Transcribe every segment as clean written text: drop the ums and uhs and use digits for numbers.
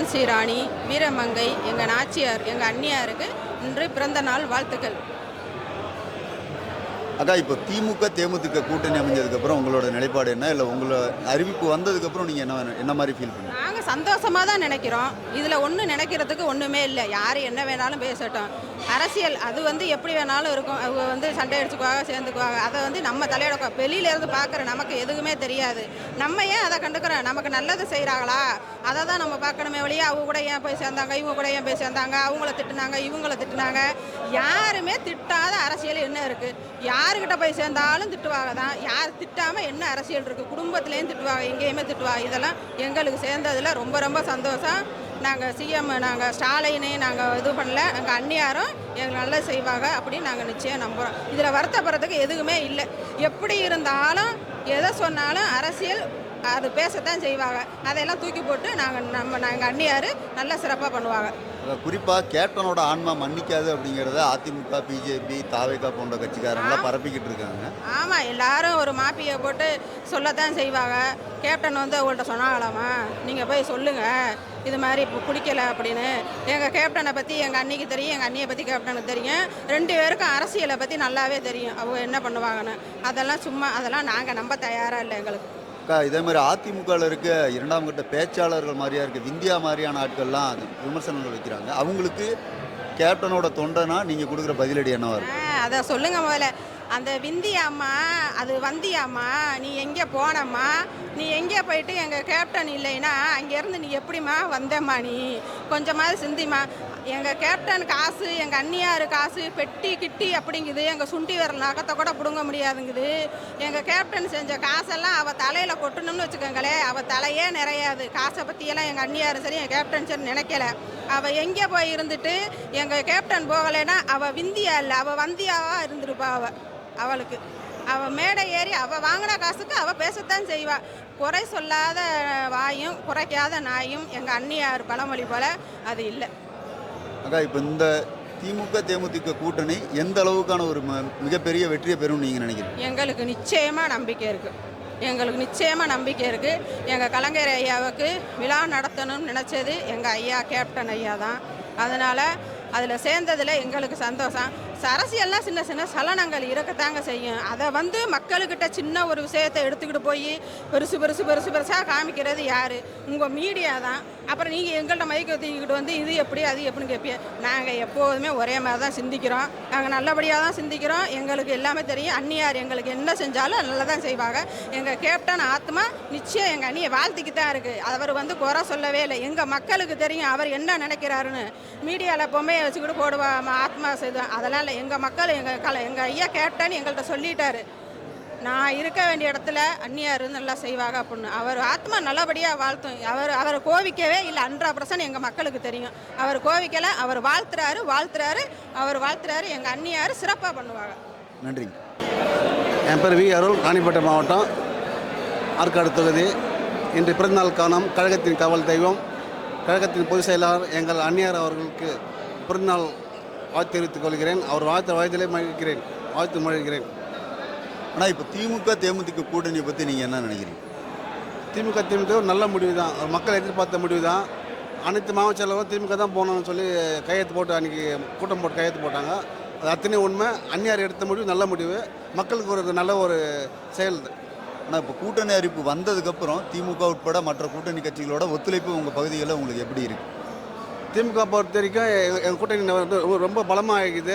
தமிழிசை ராணி வீரமங்கை எங்கள் நாச்சியார் எங்கள் அண்ணியாருக்கு இன்று பிறந்த நாள் வாழ்த்துக்கள். அக்கா, இப்போ திமுக தேமுதிக கூட்டணி அமைஞ்சதுக்கப்புறம் உங்களோட நிலைப்பாடு என்ன? இல்லை உங்களோட அறிவிப்பு வந்ததுக்கப்புறம் நீங்கள் என்ன மாதிரி ஃபீல் பண்ணுங்க? நாங்கள் சந்தோஷமாக தான் நினைக்கிறோம். இதில் ஒன்றும் நினைக்கிறதுக்கு ஒன்றுமே இல்லை. யார் என்ன வேணாலும் பேசட்டும். அரசியல் அது எப்படி வேணாலும் இருக்கும். அவங்க சண்டை அடிச்சுக்குவாங்க, சேர்ந்துக்குவாங்க. அதை நம்ம தலையோட வெளியிலேருந்து பார்க்குற நமக்கு எதுவுமே தெரியாது. நம்ம ஏன் அதை கண்டுக்கிறோம்? நமக்கு நல்லது செய்கிறாங்களா அதை தான் நம்ம பார்க்கணுமே வழியே அவங்க கூட ஏன் போய் சேர்ந்தாங்க, இவங்க கூட ஏன் போய் சேர்ந்தாங்க, அவங்கள திட்டுனாங்க, இவங்கள திட்டுனாங்க. யாருமே திட்டாத அரசியல் என்ன இருக்குது? யாருக்கிட்ட போய் சேர்ந்தாலும் திட்டுவாங்க தான். யார் திட்டாமல் என்ன அரசியல் இருக்குது? குடும்பத்துலேயும் திட்டுவாங்க, எங்கேயுமே திட்டுவாங்க. இதெல்லாம் எங்களுக்கு சேர்ந்ததில் ரொம்ப ரொம்ப சந்தோஷம். நாங்கள் சிஎம் நாங்கள் ஸ்டாலினையும் நாங்கள் இது பண்ணல. நாங்கள் அண்ணியாரும் எங்களுக்கு நல்லா செய்வாங்க அப்படின்னு நாங்கள் நிச்சயம் நம்புகிறோம். இதில் வருத்தப்படுறதுக்கு எதுவுமே இல்லை. எப்படி இருந்தாலும் எதை சொன்னாலும் அரசியல் அது பேசத்தான் செய்வாங்க. அதையெல்லாம் தூக்கி போட்டு நாங்கள் அண்ணியார் நல்லா சிறப்பாக பண்ணுவாங்க. குறிப்பாக கேப்டனோட ஆன்மா மன்னிக்காது அப்படிங்கிறத அதிமுக, பிஜேபி, தாவேகா போன்ற கட்சிக்காரங்களாம் பரப்பிக்கிட்டு இருக்காங்க. ஆமாம், எல்லாரும் ஒரு மாப்பியை போட்டு சொல்லத்தான் செய்வாங்க. கேப்டன் அவங்கள்ட்ட சொன்னாங்களாமா, நீங்கள் போய் சொல்லுங்கள் இது மாதிரி இப்போ பிடிக்கல அப்படின்னு. எங்கள் கேப்டனை பற்றி எங்கள் அண்ணிக்கு தெரியும், எங்கள் அண்ணியை பற்றி கேப்டனுக்கு தெரியும். 2 பேருக்கும் அரசியலை பற்றி நல்லாவே தெரியும், அவங்க என்ன பண்ணுவாங்கன்னு. அதெல்லாம் நாங்கள் நம்ப தயாராக இல்லை. எங்களுக்கு இதே மாதிரி அதிமுகவில் இருக்க 2ஆம் கட்ட பேச்சாளர்கள் மாதிரியா இருக்க விந்தியா மாதிரியான ஆட்கள்லாம் விமர்சனங்கள் வைக்கிறாங்க. அவங்களுக்கு கேப்டனோட தொண்டனா நீங்கள் கொடுக்குற பதிலடி என்னவா இருக்கு? அதை சொல்லுங்க முதல்ல. அந்த விந்தியாம்மா அது வந்தியாம்மா, நீ எங்கே போனம்மா, நீ எங்கே போயிட்டு எங்கள் கேப்டன் இல்லைன்னா அங்கேருந்து நீ எப்படிம்மா வந்தம்மா? நீ கொஞ்சமாவது சிந்திம்மா. எங்கள் கேப்டன் காசு, எங்கள் அண்ணியார் காசு பெட்டி கிட்டி அப்படிங்குது. எங்கள் சுண்டி விரல் நகத்தை கூட பிடுங்க முடியாதுங்குது. எங்கள் கேப்டன் செஞ்ச காசெல்லாம் அவள் தலையில் கொட்டணும்னு வச்சுக்கோங்களேன், அவள் தலையே நிறையாது. காசை பற்றியெல்லாம் எங்கள் அண்ணியாரும் சரி எங்கள் கேப்டன் சரி நினைக்கல. அவள் எங்கே போய் இருந்துட்டு எங்கள் கேப்டன் போகலைன்னா அவள் விந்தியா இல்லை, அவள் வந்தியாவாக இருந்துருப்பா. அவளுக்கு அவள் மேடை ஏறி அவள் வாங்கின காசுக்கு அவள் பேசத்தான் செய்வாள். குறை சொல்லாத வாயும் குறைக்காத நாயும் எங்கள் அண்ணியார் பழமொழி போல் அது இல்லை. அக்கா, இப்போ இந்த திமுக தேமுதிக கூட்டணி எந்த அளவுக்கான ஒரு மிகப்பெரிய வெற்றியை பெறும் நீங்கள் நினைக்கிறீங்க? எங்களுக்கு நிச்சயமாக நம்பிக்கை இருக்குது. எங்கள் கலைஞர் ஐயாவுக்கு விழா நடத்தணும்னு நினச்சது எங்கள் ஐயா கேப்டன் ஐயா தான். அதனால் அதில் சேர்ந்ததில் எங்களுக்கு சந்தோஷம். அரசியல்லாம் சின்ன சின்ன சலனங்கள் இருக்கத்தாங்க செய்யும். அதை மக்களுக்கிட்ட சின்ன ஒரு விஷயத்தை எடுத்துக்கிட்டு போய் பெருசாக காமிக்கிறது யார்? உங்கள் மீடியா தான். அப்புறம் நீங்கள் எங்கள்கிட்ட மைக்கை தூக்கிக்கிட்டு இது எப்படி அது எப்படின்னு கேட்பீங்க. நாங்கள் எப்போதுமே ஒரே மாதிரி தான் சிந்திக்கிறோம். நாங்கள் நல்லபடியாக தான் சிந்திக்கிறோம். எங்களுக்கு எல்லாமே தெரியும். அண்ணியார் எங்களுக்கு என்ன செஞ்சாலும் நல்லா தான் செய்வாங்க. எங்கள் கேப்டன் ஆத்மா நிச்சயம் எங்கள் அண்ணியை வாழ்த்திக்கு தான் இருக்குது. அவர் குறை சொல்லவே இல்லை. எங்கள் மக்களுக்கு தெரியும் அவர் என்ன நினைக்கிறாருன்னு. மீடியாவில் பொம்மையை வச்சுக்கிட்டு போடுவா ஆத்மா செய்தான். அதெல்லாம் இல்லை. எங்கள் மக்கள் எங்கள் ஐயா கேப்டன் எங்கள்கிட்ட சொல்லிட்டாரு, நான் இருக்க வேண்டிய இடத்துல அந்நியார் நல்லா செய்வாங்க அப்படின்னு. அவர் ஆத்மா நல்லபடியாக வாழ்த்தும். அவரை கோவிக்கவே இல்லை. 100% எங்கள் மக்களுக்கு தெரியும். அவர் கோவிக்கலை. அவர் வாழ்த்துறாரு. எங்கள் அந்நியார் சிறப்பாக பண்ணுவாங்க. நன்றி. என் பேர் வி அருள், ராணிப்பேட்டை மாவட்டம், ஆற்காடு தொகுதி. இன்று பிறந்தநாள் காணும் கழகத்தின் காவல் தெய்வம், கழகத்தின் பொதுச் செயலாளர் எங்கள் அந்நியார் அவர்களுக்கு பிறந்தநாள் வாழ்த்து தெரிவித்துக் கொள்கிறேன். அவர் வாழ்த்திலே மகிழ்கிறேன். ஆனால் இப்போ திமுக தேமுதிக கூட்டணியை பற்றி நீங்கள் என்ன நினைக்கிறீங்க? திமுக ஒரு நல்ல முடிவு தான். மக்கள் எதிர்பார்த்த முடிவு தான். அனைத்து மாவட்ட செயலரும் திமுக தான் போகணும்னு சொல்லி கையெழுத்து போட்டு அன்றைக்கி கூட்டம் போட்டு கையெழுத்து போட்டாங்க. அது அத்தனை உண்மை. அந்நியார் எடுத்த முடிவு நல்ல முடிவு, மக்களுக்கு ஒரு நல்ல ஒரு செயல். ஆனால் இப்போ கூட்டணி அறிவிப்பு வந்ததுக்கப்புறம் திமுக உட்பட மற்ற கூட்டணி கட்சிகளோட ஒத்துழைப்பு உங்கள் பகுதிகளில் உங்களுக்கு எப்படி இருக்குது? திமுக பொறுத்த வரைக்கும் எங்கள் கூட்டணி ரொம்ப பலமாக இருக்குது.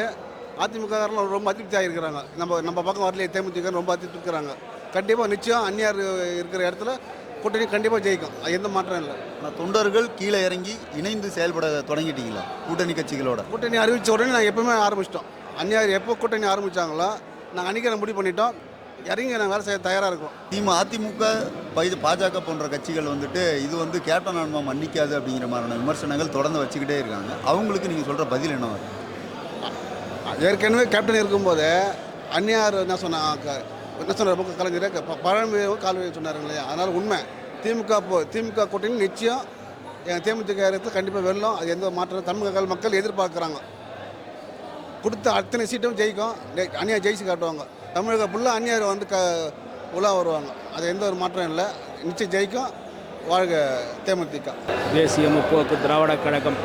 அதிமுககாரர்கள் ரொம்ப அதிருப்தியாக இருக்கிறாங்க. நம்ம பக்கம் வரலையே, தேமுதிக ரொம்ப அதிருப்தி இருக்கிறாங்க. கண்டிப்பாக நிச்சயம் அந்நியார் இருக்கிற இடத்துல கூட்டணி கண்டிப்பாக ஜெயிக்கும். எந்த மாற்றம் இல்லை. ஆனால் தொண்டர்கள் கீழே இறங்கி இணைந்து செயல்பட தொடங்கிட்டீங்களா கூட்டணி கட்சிகளோட? கூட்டணி அறிவித்த உடனே நாங்கள் எப்பவுமே ஆரம்பிச்சிட்டோம். அந்நியார் எப்போ கூட்டணி ஆரம்பித்தாங்களோ நாங்கள் அன்றைக்கி முடிவு பண்ணிட்டோம். இறங்கி நாங்கள் வேலை செய்ய தயாராக இருக்கோம். அதிமுக, பாஜக போன்ற கட்சிகள் இது கேப்டன் ஆன்மா மன்னிக்காது அப்படிங்கிற மாதிரியான விமர்சனங்கள் தொடர்ந்து வச்சுக்கிட்டே இருக்காங்க. அவங்களுக்கு நீங்கள் சொல்கிற பதில் என்ன வரும்? ஏற்கனவே கேப்டன் இருக்கும்போது அந்நியார் என்ன சொன்னார் கலைஞர் பழமையும் கால்வாய் சொன்னாருங்க இல்லையா? அதனால் உண்மை திமுக கூட்டணி நிச்சயம் எங்கள் தேமுதிக கண்டிப்பாக வெல்லும். அது எந்த மாற்றம் தமிழக மக்கள் எதிர்பார்க்குறாங்க. கொடுத்த அத்தனை சீட்டும் ஜெயிக்கும். அந்நியார் ஜெயிச்சு காட்டுவாங்க. தமிழக ஃபுல்லாக அந்நியார் உலா வருவாங்க. அது எந்த ஒரு மாற்றம் இல்லை. நிச்சயம் ஜெயிக்கும். வாழ்க தேமுதிக. தேசிய முற்போக்கு திராவிட கழகம்.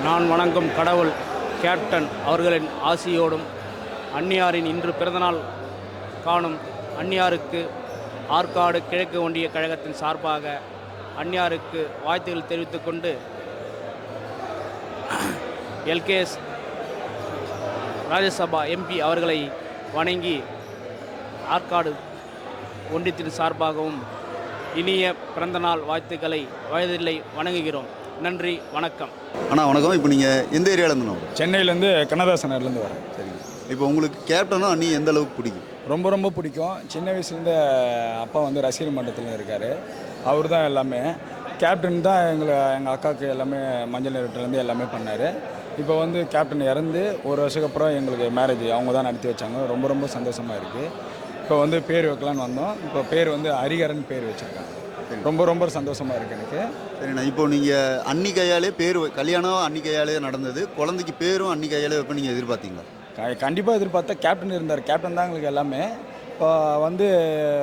நான் வணங்கும் கடவுள் கேப்டன் அவர்களின் ஆசியோடும் அன்னியாரின் இன்று பிறந்தநாள் காணும் அன்னியாருக்கு ஆற்காடு கிழக்கு ஒன்றிய கழகத்தின் சார்பாக அன்னியாருக்கு வாழ்த்துக்கள் தெரிவித்துக்கொண்டு எல்கேஎஸ் ராஜ்யசபா எம்பி அவர்களை வணங்கி ஆற்காடு ஒன்றியத்தின் சார்பாகவும் இனிய பிறந்தநாள் வாழ்த்துக்களை வயதில்லை வணங்குகிறோம். நன்றி, வணக்கம். அண்ணா வணக்கம். இப்போ நீங்கள் எந்த ஏரியாவிலேருந்து வரும்? சென்னையிலேருந்து கண்ணதாசன் நகர்லேருந்து வரேன். சரிங்க. இப்போ உங்களுக்கு கேப்டனும் அண்ணி எந்த அளவுக்கு பிடிக்கும்? ரொம்ப ரொம்ப பிடிக்கும். சின்ன வயசுலேருந்து அப்பா வந்து ரசிகர் மன்றத்தில் இருக்கார். அவர் தான் எல்லாமே. கேப்டன் தான் எங்கள் அக்காவுக்கு எல்லாமே மஞ்சள் நீரட்டிலேருந்து எல்லாமே பண்ணார். இப்போ வந்து கேப்டன் இறந்து ஒரு வருஷத்துக்கு அப்புறம் எங்களுக்கு மேரேஜ் அவங்க தான் நடத்தி வச்சாங்க. ரொம்ப ரொம்ப சந்தோஷமாக இருக்குது. இப்போ வந்து பேர் வைக்கலான்னு வந்தோம். இப்போ பேர் வந்து ஹரிகரன் பேர் வச்சுருக்காங்க. ரொம்ப ரொம்ப சந்தோஷமாக இருக்குது எனக்கு. சரிண்ணா. இப்போ நீங்கள் அன்னி கையாலே பேர் கல்யாணம் அன்னி கையாலே நடந்தது, குழந்தைக்கு பேரும் அன்னி கையாலே வைப்ப நீங்கள் எதிர்பார்த்தீங்களா? கண்டிப்பாக எதிர்பார்த்தா. கேப்டன் இருந்தார். கேப்டன் தான் எங்களுக்கு எல்லாமே. இப்போ வந்து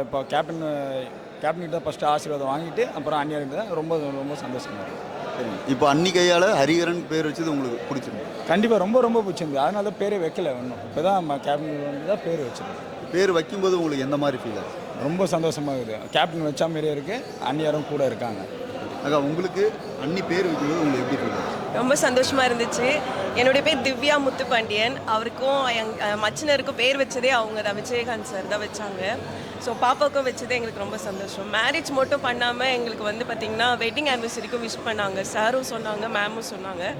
இப்போ கேப்டன்கிட்ட ஃபஸ்ட்டு ஆசீர்வாதம் வாங்கிட்டு அப்புறம் அன்னியார்கிட்ட ரொம்ப ரொம்ப சந்தோஷமாக இருக்குது. சரி. இப்போ அன்னி கையால் ஹரிகரன் பேர் வச்சது உங்களுக்கு பிடிச்சிருக்கு? கண்டிப்பாக ரொம்ப ரொம்ப பிடிச்சிருந்து. அதனால தான் பேரே வைக்கல இன்னும். இப்போ தான் கேப்டன் வந்து தான் பேர் வச்சிருக்கோம். பேர் வைக்கும்போது உங்களுக்கு எந்த மாதிரி ஃபீல் ஆகுது? ரொம்ப சந்தோஷமாக இருக்குது. கேப்டன் வச்சா மாரியே இருக்குது. அன்னியாரும் கூட இருக்காங்க. அக்கா, உங்களுக்கு அன்னி பேர் வைக்கும்போது உங்களுக்கு எப்படி ஃபீல் ஆகுது? ரொம்ப சந்தோஷமாக இருந்துச்சு. என்னுடைய பேர் திவ்யா முத்துப்பாண்டியன். அவருக்கும் மச்சினருக்கும் பேர் வச்சதே அவங்க தான், விஜயகாந்த் சார் தான் வச்சாங்க. ஸோ பாப்பாவுக்கும் வச்சதே எங்களுக்கு ரொம்ப சந்தோஷம். மேரேஜ் மட்டும் பண்ணாமல் எங்களுக்கு வந்து பார்த்திங்கன்னா வெட்டிங் ஆனிவர்சரிக்கும் விஷ் பண்ணாங்க. சாரும் சொன்னாங்க, மேமும் சொன்னாங்க.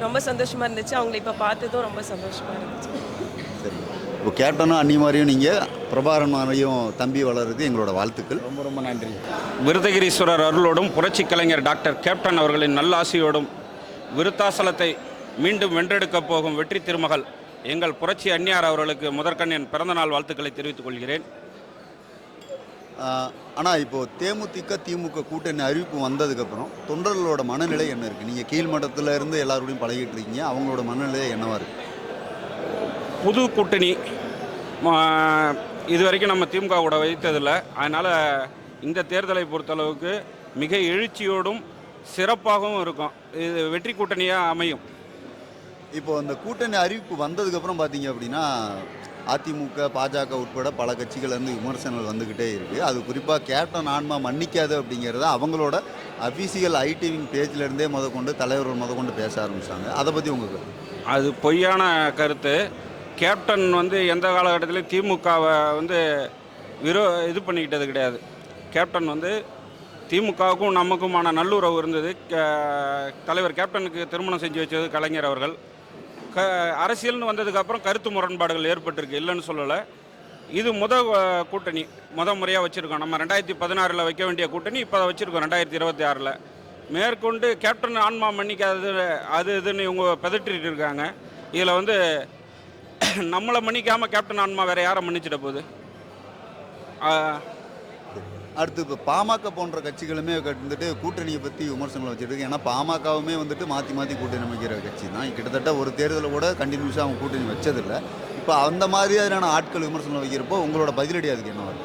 ரொம்ப சந்தோஷமாக இருந்துச்சு. அவங்களை இப்போ பார்த்ததும் ரொம்ப சந்தோஷமாக இருந்துச்சு. சரி. இப்போ கேப்டனும் அன்னி மாதிரியும் நீங்கள் பிரபாகரன் மாதிரியும் தம்பி வளர்றது எங்களோட வாழ்த்துக்கள். ரொம்ப ரொம்ப நன்றி. விருதகிரீஸ்வரர் அருளோடும் புரட்சி கலைஞர் டாக்டர் கேப்டன் அவர்களின் நல்லாசியோடும் விருத்தாசலத்தை மீண்டும் வென்றெடுக்கப் போகும் வெற்றி திருமகள் எங்கள் புரட்சி அன்னியார் அவர்களுக்கு முதற்கண் என் பிறந்தநாள் வாழ்த்துக்களை தெரிவித்துக் கொள்கிறேன். ஆனால் இப்போது தேமுதிக திமுக கூட்டணி அறிவிப்பு வந்ததுக்கப்புறம் தொண்டர்களோட மனநிலை என்ன இருக்குது? நீங்கள் கீழ்மட்டத்தில் இருந்து எல்லாரோடையும் பழகிட்டு இருக்கீங்க. அவங்களோட மனநிலை என்னவாக இருக்குது? புது கூட்டணி இது வரைக்கும் நம்ம திமுக கூட வைத்ததில்லை. அதனால் இந்த தேர்தலை பொறுத்தளவுக்கு மிக எழுச்சியோடும் சிறப்பாகவும் இருக்கும். இது வெற்றி கூட்டணியாக அமையும். இப்போது அந்த கூட்டணி அறிவிப்பு வந்ததுக்கப்புறம் பார்த்தீங்க அப்படின்னா அதிமுக பாஜக உட்பட பல கட்சிகள்லேருந்து விமர்சனங்கள் வந்துக்கிட்டே இருக்குது. அது குறிப்பாக கேப்டன் ஆன்மா மன்னிக்காது அப்படிங்கிறத அவங்களோட அஃபீஷியல் ஐடிவிங் பேஜ்லேருந்தே முதற்கொண்டு தலைவர்கள் முதற்கொண்டு பேச ஆரம்பிச்சிட்டாங்க. அதை பற்றி உங்களுக்கு? அது பொய்யான கருத்து. கேப்டன் வந்து எந்த காலகட்டத்திலையும் திமுகவை வந்து இது பண்ணிக்கிட்டது கிடையாது. கேப்டன் வந்து திமுகவுக்கும் நமக்குமான நல்லுறவு இருந்தது. தலைவர் கேப்டனுக்கு திருமணம் செஞ்சு வச்சது கலைஞர் அவர்கள். அரசியல்னு வந்ததுக்கப்புறம் கருத்து முரண்பாடுகள் ஏற்பட்டிருக்கு, இல்லைன்னு சொல்லலை. இது கூட்டணி முறையாக வச்சுருக்கோம். நம்ம 2016 வைக்க வேண்டிய கூட்டணி இப்போ அதை வச்சுருக்கோம் 2026. மேற்கொண்டு கேப்டன் ஆன்மா மன்னிக்காது அது இதுன்னு இவங்க பதற்றிட்டு இருக்காங்க. இதில் வந்து நம்மளை மன்னிக்காமல் கேப்டன் ஆன்மா வேறு யாரை மன்னிச்சிட போகுது? அடுத்து இப்போ பாமக போன்ற கட்சிகளுமே வந்துட்டு கூட்டணியை பற்றி விமர்சனங்கள் வச்சுருக்கு. ஏன்னா பாமகவுமே வந்துட்டு மாற்றி மாற்றி கூட்டணி அமைக்கிற கட்சி தான். கிட்டத்தட்ட ஒரு தேர்தலில் கூட கண்டினியூஸாக அவங்க கூட்டணி வச்சதில்லை. இப்போ அந்த மாதிரியான ஆட்கள் விமர்சனம் வைக்கிறப்போ உங்களோட பதிலடி அதுக்கு என்ன வரும்?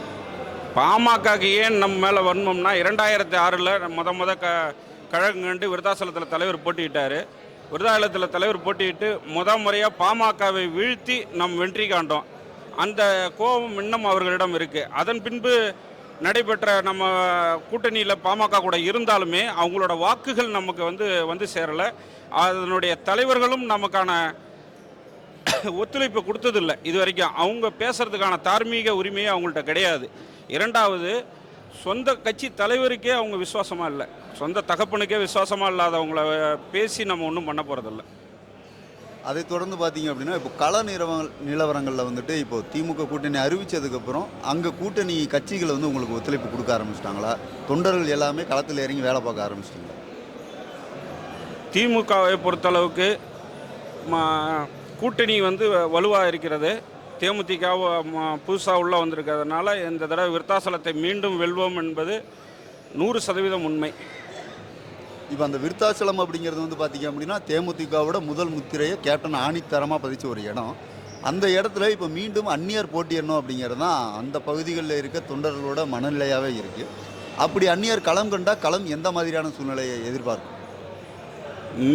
பாமகக்கு ஏன் நம்ம மேலே வன்மம்னா 2006 கழகம் கண்டு விருத்தாசலத்தில் தலைவர் போட்டியிட்டார். விருத்தாசலத்தில் தலைவர் போட்டியிட்டு முறையாக பாமகவை வீழ்த்தி நம் வெற்றி காண்டோம். அந்த கோபம் இன்னும் அவர்களிடம் இருக்குது. அதன் பின்பு நடைபெற்ற நம்ம கூட்டணியில் பாமக கூட இருந்தாலுமே அவங்களோட வாக்குகள் நமக்கு வந்து சேரலை. அதனுடைய தலைவர்களும் நமக்கான ஒத்துழைப்பு கொடுத்ததில்லை இது வரைக்கும். அவங்க பேசுகிறதுக்கான தார்மீக உரிமையே அவங்கள்ட்ட கிடையாது. இரண்டாவது, சொந்த கட்சி தலைவருக்கே அவங்க விசுவாசமாக இல்லை. சொந்த தகப்பனுக்கே விசுவாசமாக இல்லாதவங்கள பேசி நம்ம ஒன்றும் பண்ண போகிறதில்ல. அதை தொடர்ந்து பார்த்தீங்க அப்படின்னா இப்போ கள நிலவரங்களில் வந்துட்டு இப்போ திமுக கூட்டணி அறிவித்ததுக்கப்புறம் அங்கே கூட்டணி கட்சிகள் வந்து உங்களுக்கு ஒத்துழைப்பு கொடுக்க ஆரம்பிச்சிட்டாங்களா? தொண்டர்கள் எல்லாமே களத்தில் இறங்கி வேலை பார்க்க ஆரம்பிச்சிட்டாங்களா? திமுகவை பொறுத்தளவுக்கு கூட்டணி வலுவாக இருக்கிறது. தேமுதிக புதுசாக உள்ளே வந்திருக்கிறதுனால இந்த தடவை விருத்தாசலத்தை மீண்டும் வெல்வோம் என்பது 100% உண்மை. இப்போ அந்த விருத்தாசலம் அப்படிங்கிறது வந்து பார்த்திங்க அப்படின்னா தேமுதிகவோட முதல் முத்திரையை கேப்டன் ஆணித்தரமாக பதிச்ச ஒரு இடம். அந்த இடத்துல இப்போ மீண்டும் அந்நியர் போட்டியிடணும் அப்படிங்கிறது தான் அந்த பகுதிகளில் இருக்க தொண்டர்களோட மனநிலையாகவே இருக்குது. அப்படி அந்நியர் களம் கண்டா களம் எந்த மாதிரியான சூழ்நிலையை எதிர்பார்க்கும்?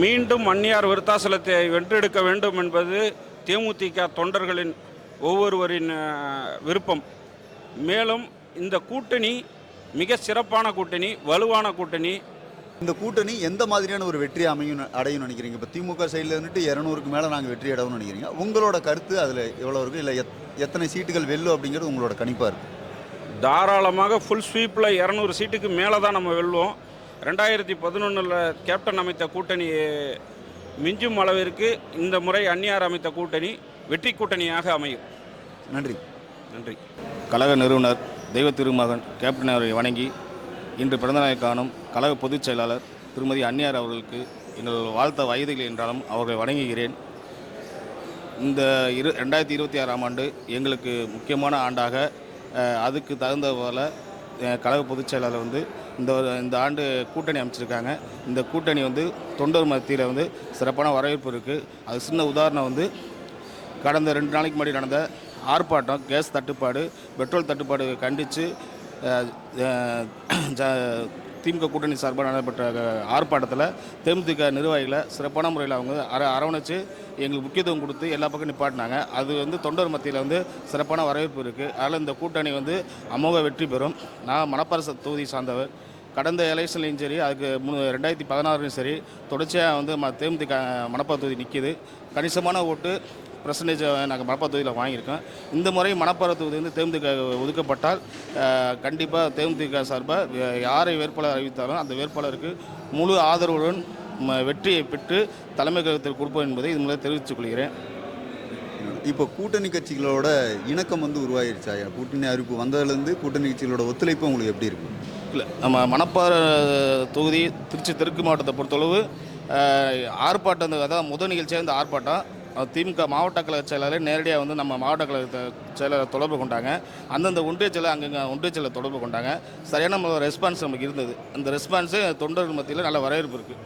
மீண்டும் அந்நியார் விருத்தாசலத்தை வென்றெடுக்க வேண்டும் என்பது தேமுதிக தொண்டர்களின் ஒவ்வொருவரின் விருப்பம். மேலும் இந்த கூட்டணி மிக சிறப்பான கூட்டணி, வலுவான கூட்டணி. இந்த கூட்டணி எந்த மாதிரியான ஒரு வெற்றி அடையும் நினைக்கிறீங்க? இப்போ திமுக சைடில் இருந்துட்டு 200க்கு மேலே நாங்கள் வெற்றி அடைவோம்னு நினைக்கிறீங்க. உங்களோட கருத்து அதில் எவ்வளோ இருக்குது, இல்லை எத்தனை சீட்டுகள் வெல்லும் அப்படிங்கிறது உங்களோட கணிப்பாக இருக்குது? தாராளமாக ஃபுல் ஸ்வீப்பில் 200 சீட்டுக்கு மேலே தான் நம்ம வெல்வோம். 2011 கேப்டன் அமைத்த கூட்டணி மிஞ்சும் அளவிற்கு இந்த முறை அந்நியார் அமைத்த கூட்டணி வெற்றி கூட்டணியாக அமையும். நன்றி. நன்றி. கழக நிறுவனர் தெய்வ திருமகன் கேப்டன் அவரை வணங்கி இன்று பிறந்தநாளை காணும் கழக பொதுச் செயலாளர் திருமதி அந்நியார் அவர்களுக்கு எங்கள் வாழ்த்த வயதில் என்றாலும் அவர்களை வணங்குகிறேன். இந்த 2026ஆம் ஆண்டு எங்களுக்கு முக்கியமான ஆண்டாக அதுக்கு தகுந்த போல் கழக பொதுச் செயலாளர் வந்து இந்த ஆண்டு கூட்டணி அமைச்சிருக்காங்க. இந்த கூட்டணி வந்து தொண்டர் மத்தியில் வந்து சிறப்பான வரவேற்பு இருக்குது. அது சின்ன உதாரணம் வந்து கடந்த 2 நாளைக்கு முன்னாடி நடந்த ஆர்ப்பாட்டம், கேஸ் தட்டுப்பாடு, பெட்ரோல் தட்டுப்பாடு கண்டித்து திமுக கூட்டணி சார்பாக நடைபெற்ற ஆர்ப்பாட்டத்தில் தேமுதிக நிர்வாகிகளை சிறப்பான முறையில் அவங்க அரவணைச்சு எங்களுக்கு முக்கியத்துவம் கொடுத்து எல்லா பக்கம் நிப்பாட்டினாங்க. அது வந்து தொண்டர் மத்தியில் வந்து சிறப்பான வரவேற்பு இருக்குது. அதனால் இந்த கூட்டணி வந்து அமோக வெற்றி பெறும். நான் மணப்பாறை தொகுதி சார்ந்தவர். கடந்த எலெக்ஷன்லையும் சரி, அதுக்கு 2016லையும் சரி, தொடர்ச்சியாக வந்து தேமுதிக மணப்பாறை தொகுதி நிற்கிது. கணிசமான ஓட்டு % நாங்கள் மணப்பாறை தொகுதியில் வாங்கியிருக்கோம். இந்த முறை மணப்பாறை தொகுதி வந்து தேமுதிக ஒதுக்கப்பட்டால் கண்டிப்பாக தேமுதிக சார்பாக யாரை வேட்பாளர் அறிவித்தாலும் அந்த வேட்பாளருக்கு முழு ஆதரவுடன் வெற்றியை பெற்று தலைமை கழகத்தில் கொடுப்போம் என்பதை இது மூலம் தெரிவித்துக் கொள்கிறேன். இப்போ கூட்டணி கட்சிகளோட இணக்கம் வந்து உருவாகிருச்சா? கூட்டணி அறிவிப்பு வந்ததுலேருந்து கூட்டணி கட்சிகளோட ஒத்துழைப்பு உங்களுக்கு எப்படி இருக்கு? இல்லை, நம்ம மணப்பாறை தொகுதி திருச்சி தெற்கு மாவட்டத்தை பொறுத்தளவு ஆர்ப்பாட்டம், அதான் முதல் நிகழ்ச்சியாக இந்த ஆர்ப்பாட்டம் திமுக மாவட்ட கழக செயலாளர் நேரடியாக வந்து நம்ம மாவட்ட கழக செயலாளர் தொடர்பு கொண்டாங்க. அந்தந்த ஒன்றிய செயலர் அங்கங்கே ஒன்றிய செயலர் தொடர்பு கொண்டாங்க. சரியான ரெஸ்பான்ஸ் நமக்கு இருந்தது. அந்த ரெஸ்பான்ஸு தொண்டர்கள் மத்தியில் நல்ல வரவேற்பு இருக்குது.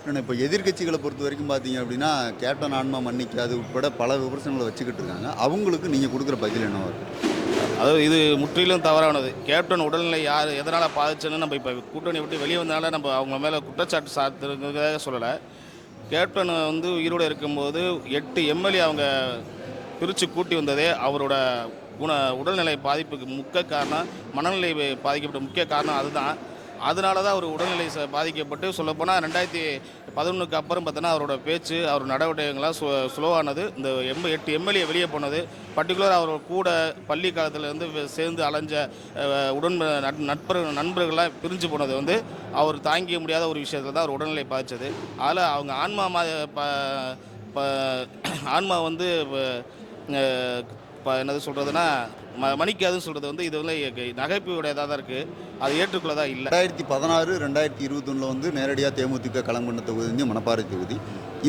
ஆனால் இப்போ எதிர்கட்சிகளை பொறுத்த வரைக்கும் பார்த்தீங்க அப்படின்னா கேப்டன் ஆன்மா மன்னிக்காது உட்பட பல விமர்சனங்களை வச்சுக்கிட்டு இருக்காங்க. அவங்களுக்கு நீங்கள் கொடுக்குற பதில் என்னவா இருக்குது? அதாவது இது முற்றிலும் தவறானது. கேப்டன் உடல்நிலை யார் எதனால் பாதிச்சுன்னு நம்ம இப்போ கூட்டணி விட்டு வெளியே வந்தனால நம்ம அவங்க மேலே குற்றச்சாட்டு சாட்டுறதுக்காக சொல்லலை. கேப்டன் வந்து உயிரோடு இருக்கும்போது 8 எம்எல்ஏ அவங்க பிரித்து கூட்டி வந்ததே அவரோட உடல்நிலை பாதிப்புக்கு முக்கிய காரணம், மனநிலை பாதிக்கப்பட்ட முக்கிய காரணம் அதுதான். அதனால தான் அவர் உடல்நிலை பாதிக்கப்பட்டு சொல்லப்போனால் 2011க்கு அப்புறம் பார்த்தோன்னா அவரோட பேச்சு, அவர் நடவடிக்கைகள்லாம் ஸ்லோவானது. இந்த 8 எம்எல்ஏ வெளியே போனது, பர்டிகுலர் அவர் கூட பள்ளி காலத்தில் வந்து சேர்ந்து அலைஞ்ச நண்பர்கள்லாம் பிரிஞ்சு போனது வந்து அவர் தாங்கிக்க முடியாத ஒரு விஷயத்தில் தான் அவர் உடல்நிலை பாதித்தது. அதில் அவங்க ஆன்மா வந்து என்னது சொல்கிறதுனா மன்னிக்காதுன்னு சொல்கிறது வந்து இது வந்து நகைப்புடையதாக தான் இருக்குது. அது ஏற்றுக்கொள்ளதாக இல்லை. 2016, 2021 வந்து நேரடியாக தேமுதிக களம் கொண்ட தொகுதி வந்து மணப்பாறை தொகுதி.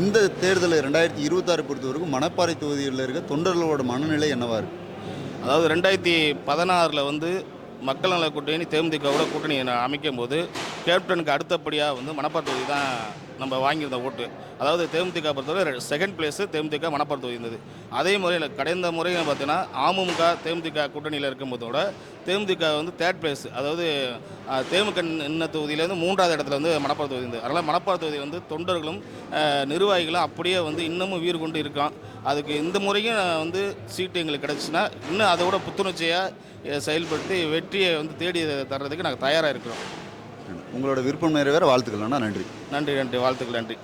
இந்த தேர்தலை 2026 பொறுத்தவரைக்கும் மணப்பாறை தொகுதியில் இருக்க தொண்டர்களோட மனநிலை என்னவா இருக்குது? அதாவது 2016 வந்து மக்கள் நல கூட்டணி தேமுதிகவோட கூட்டணி அமைக்கும் போது கேப்டனுக்கு அடுத்தபடியாக வந்து மணப்பாறை தொகுதி தான் நம்ம வாங்கியிருந்த ஓட்டு. அதாவது தேமுதிக பொறுத்தவரை 2nd பிளேஸு தேமுதிக மணப்பாறை தொகுதி இருந்தது. அதே முறையில் கடந்த முறையில் பார்த்தீங்கன்னா அமமுக தேமுதிக கூட்டணியில் இருக்கும்போதோட தேமுதிக வந்து 3rd பிளேஸ், அதாவது தேமுக தொகுதியிலேருந்து 3வது இடத்துல வந்து மணப்பாறை தொகுதி இருந்தது. அதனால் மணப்பாறை தொகுதி வந்து தொண்டர்களும் நிர்வாகிகளும் அப்படியே வந்து இன்னமும் வீறு கொண்டு இருக்கான். அதுக்கு இந்த முறையும் வந்து சீட்டு எங்களுக்கு கிடச்சின்னா இன்னும் அதோட புத்துணர்ச்சியாக செயல்படுத்தி வெற்றியை வந்து தேடி தர்றதுக்கு நாங்கள் தயாராக இருக்கிறோம். உங்களோட விருப்பம் நிறைவேற வாழ்த்துக்கள்ண்ணா. நன்றி. நன்றி. வாழ்த்துக்கள். நன்றி.